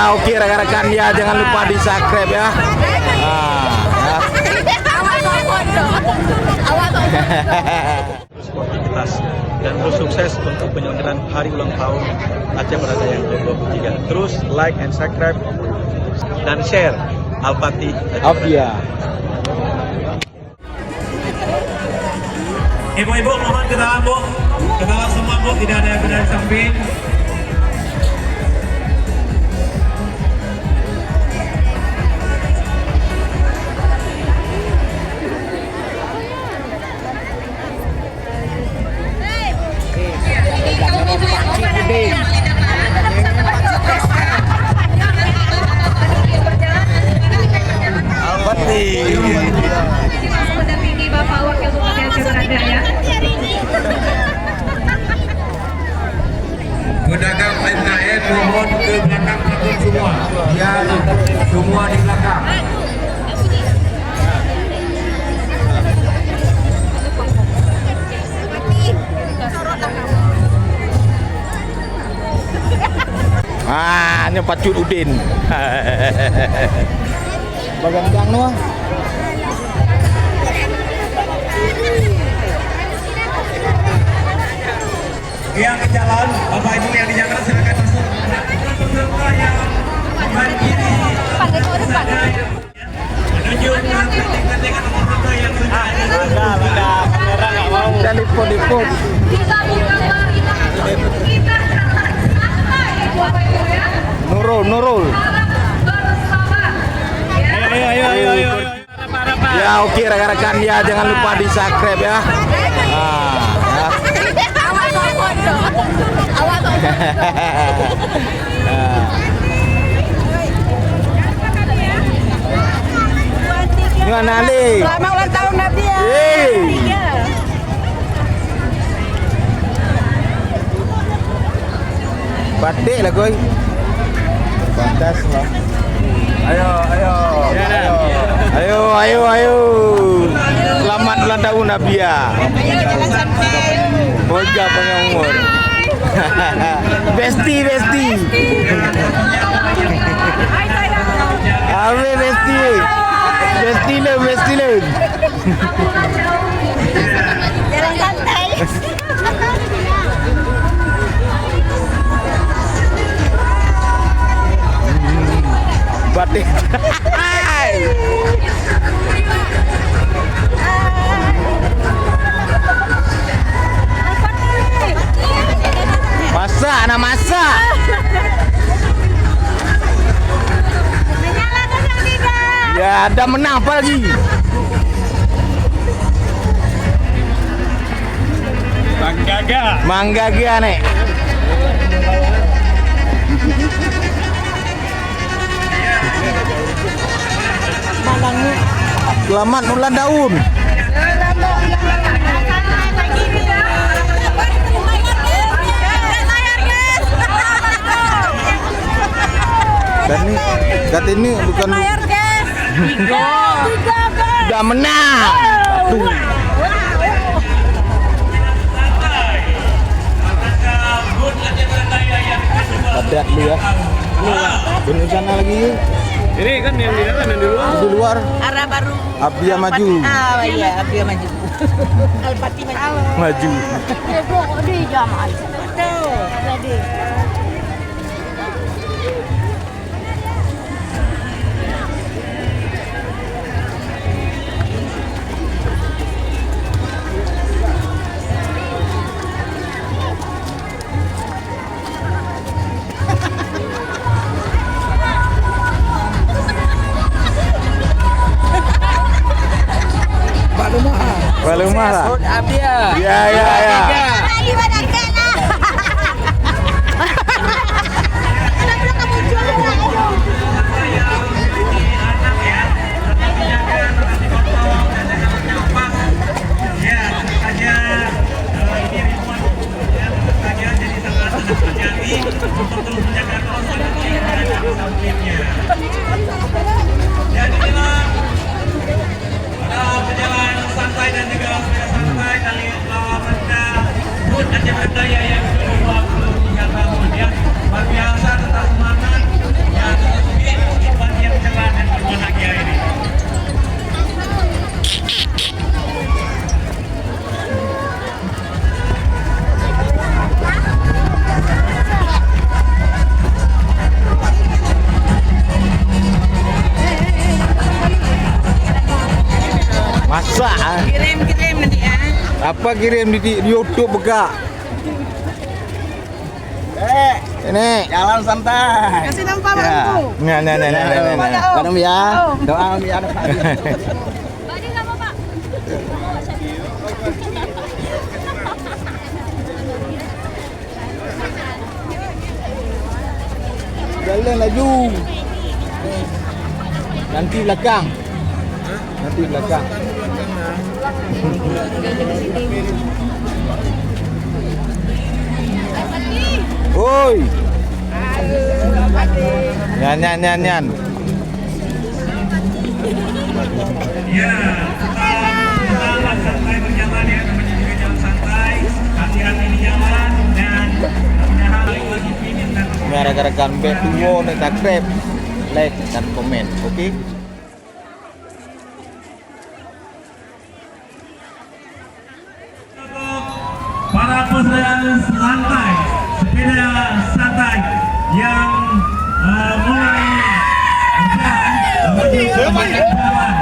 Ya oke rekan-rekan ya, jangan lupa di subscribe ya. Sportivitas dan terus sukses untuk penyelenggaraan hari ulang tahun Aceh Berada yang ke-23. Terus like and subscribe dan share Al-Fatih Abia. Ibu-ibu mohon ke dalam Bu, ke dalam semua Bu, tidak ada yang berada di samping. Mendampingi Bapak Wakil Bupati Aceh Berada ya. Pedagang UMKM mohon ke belakang takut semua. Ya, semua di belakang. Ini Pacut Udin. Bagang nuah. Yang ke jalan, Bapak Ibu yang di jalan silakan masuk. Semua yang kembali kiri. Menuju ke penting-pentingan nomor 1 yang sudah ada. Kamera nggak mau. Telepon. Kita buka kita Nurul. Ayo. Ya oke rekan-rekan ya, jangan lupa di subscribe ya. Gimana nih? Selamat ulang tahun Nadia. Batik lah koi. Pantas lah. Ayo. Selamat ulang tahun Nabia. Hoja punya umur. Besti. Ave besti. Besti le. Jalan santai. Batik. Masak. Ya ada menang apa lagi? Manggaga nek. Selamat ulang tahun. Dan ini bukan udah menang. Tuh. Padat lu ya. Bener sana lagi yuk. Ini kan yang di dalam, yang di luar. Di luar. Arah baru. Abia maju. Iya, Abia maju. Al-Fatih Maju. Di jamaah. Betul. Tadi. Balumah lah. Abia. Ya. Perjalanan santai dan juga santai dari Lawan Bunda, Aceh Berada Apa kirim di YouTube buka? Ini Jalan santai. Kasih nampak bangku. nah. Kadang ya. Doa ya. Badi nggak mau, Pak? Jalan laju. Nanti belakang. Oi. Nyan. Ya, selamat santai berjalan ya, namanya juga jalan santai. Hati-hati di jalan dan mudah-mudahan lagi pingin dan Gara-gara bet duo nih subscribe, like dan komen, oke? para pesepeda santai yang mulai menuju ke jalan.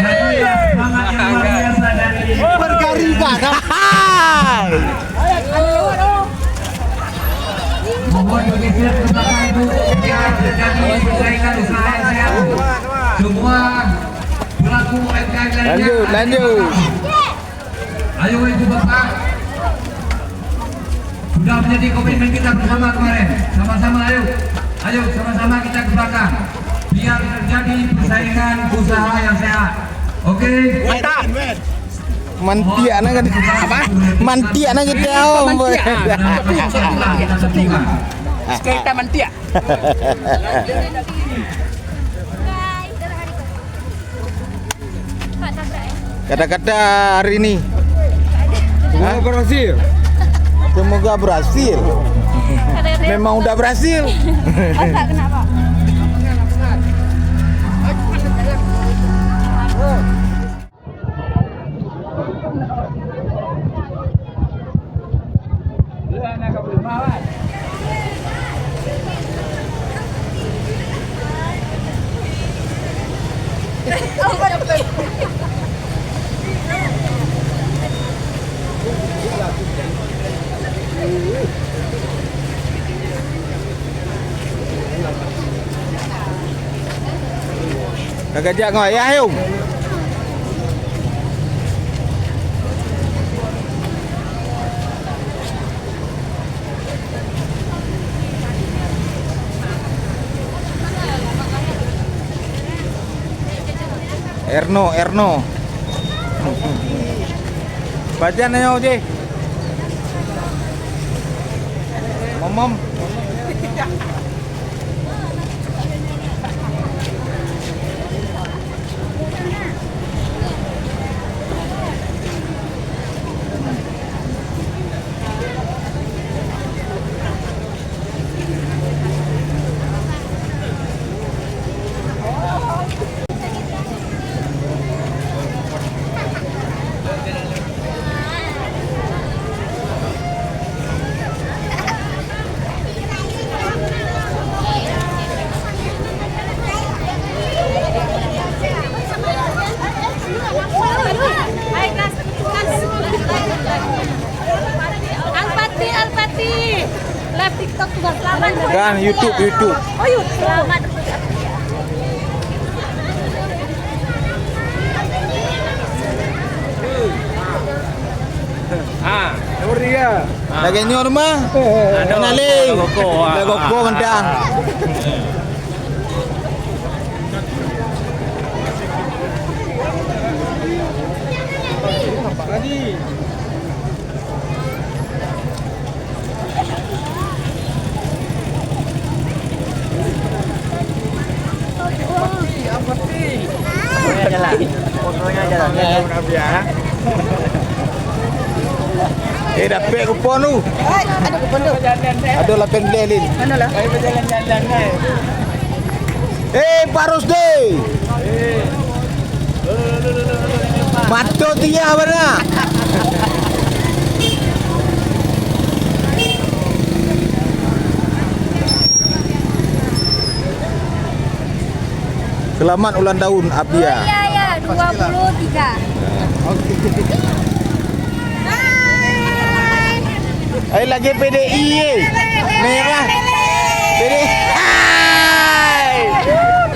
Tentunya semangat yang luar biasa dari mohon bergeser ke belakang itu biar terjadi persaingan usaha yang sehat. Semua pelaku UMKM lainnya. Lanjut. Ayo ibu bapak. Sudah menjadi komitmen kita bersama kemarin. Sama-sama ayo. Ayo sama-sama kita ke belakang. Biar terjadi persaingan usaha yang sehat. Oke? Mantap. Mantiak na kan apa? Mantiak na kita om. Kereta mantia. Kata-kata hari ini. Semoga berhasil. Memang udah berhasil. Kenapa? Kagak ngoi ya Hyung. Erno. Baca na yun, Jay. Mom. Alpati. Live TikTok juga selamat. Dan YouTube. Oh, YouTube. Selamat. Lagi nyor mah. Kenali. Goko mentang. Dapat kupon tu. Ada kupon tu. Ada 8 lelin. Mana lah? Ayo berjalan-jalan guys. Pak Rusdi. Mato dia mana? Selamat ulang tahun Abia. Iya, 23. Ayo lagi PDI merah. PDI. Hai.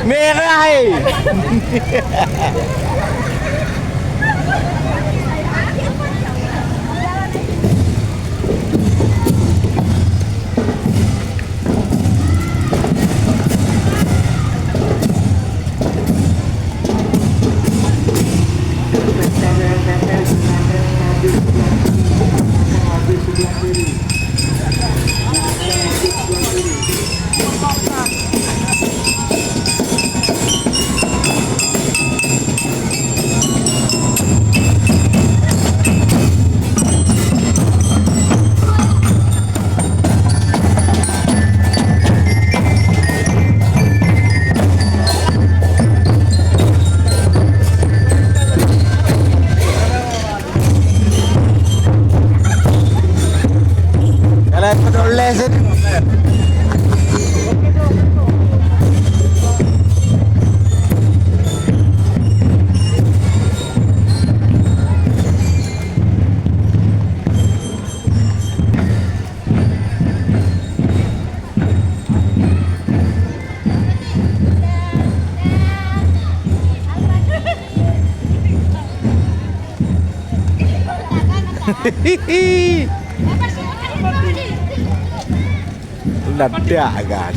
Merah. Hai. Kalau penulis Hihihi. Ledak kan.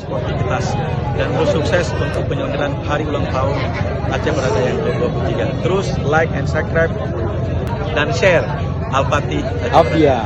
sportivitas dan terus sukses untuk penyelenggaraan hari ulang tahun Aceh Berada yang ke-23. Terus like and subscribe dan share Al-Fatih. Apia.